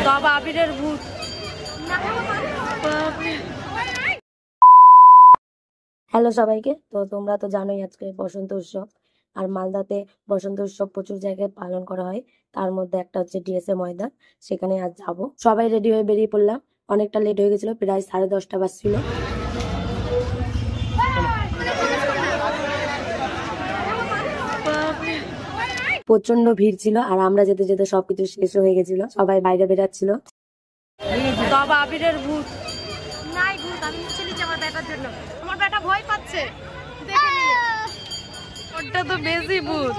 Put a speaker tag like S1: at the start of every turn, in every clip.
S1: বাবা আবিরের ভূত। হ্যালো সবাইকে, তো তোমরা তো জানোই আজকে বসন্ত উৎসব। আর মালদাতে বসন্ত উৎসব প্রচুর জায়গায় পালন করা হয়। তার মধ্যে একটা হচ্ছে ডিএসএ ময়দান, সেখানে আজ যাব। সবাই রেডি হয়ে বেরিয়ে পড়লাম। অনেকটা লেট হয়ে গেছিল, প্রায় 10:30 বাজছিল। প্রচন্ড ভিড় ছিল, আর আমরা যেতে যেতে সবকিছু শেষ হয়ে গেছিল, সবাই বাইরে বেরাচ্ছিল। বাবা আবিরের ভূত।
S2: নাই ভূত, আমি নিচে নিচে আমার ব্যাটার জন্য। আমার ব্যাটা ভয় পাচ্ছে, দেখে নিয়ে।
S1: ওটা তো বেশি ভূত।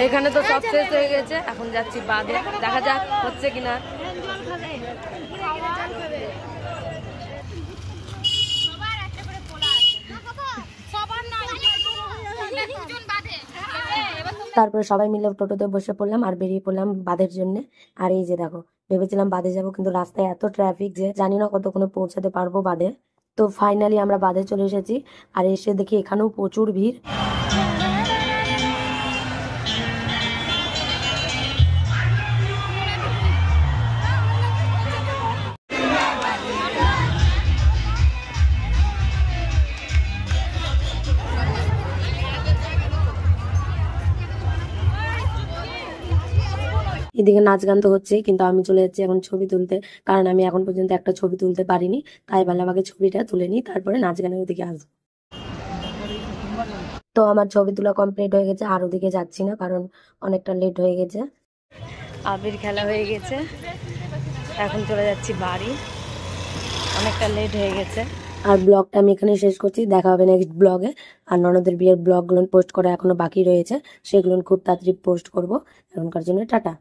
S1: এখানে তো সব শেষ হয়ে গেছে, এখন যাচ্ছি বাদে, দেখা যাক হচ্ছে কিনা। তারপরে সবাই মিলে টোটোতে বসে পড়লাম আর বেরিয়ে পড়লাম বাঁধের জন্য। আর এই যে দেখো, ভেবেছিলাম বাঁধে যাবো, কিন্তু রাস্তায় এত ট্রাফিক যে জানি না কতক্ষণে পৌঁছাতে পারবো বাঁধে। তো ফাইনালি আমরা বাঁধে চলে এসেছি, আর এসে দেখি এখানেও প্রচুর ভিড়। এদিকে নাচ গান তো হচ্ছে, কিন্তু আমি চলে যাচ্ছি এখন ছবি তুলতে, কারণ আমি এখন পর্যন্ত একটা ছবি তুলতে পারিনি। তাই ভাবলাম আগে ছবিটা তুলে নিই, তারপরে নাচ গানের ওদিকে আসবো। তো আমার ছবি তোলা কমপ্লিট হয়ে গেছে, আর ওদিকে যাচ্ছি না, কারণ অনেকটা লেট হয়ে গেছে। আবির খেলা হয়ে গেছে, এখন চলে যাচ্ছি বাড়ি, অনেকটা লেট হয়ে গেছে। আর ব্লগটা আমি এখানে শেষ করছি, দেখা হবে নেক্সট ব্লগে। আর ননদের বিয়ের ব্লগগুলো পোস্ট করা এখনো বাকি রয়েছে, সেগুলো খুব তাড়াতাড়ি পোস্ট করবো। এখনকার জন্য টাটা।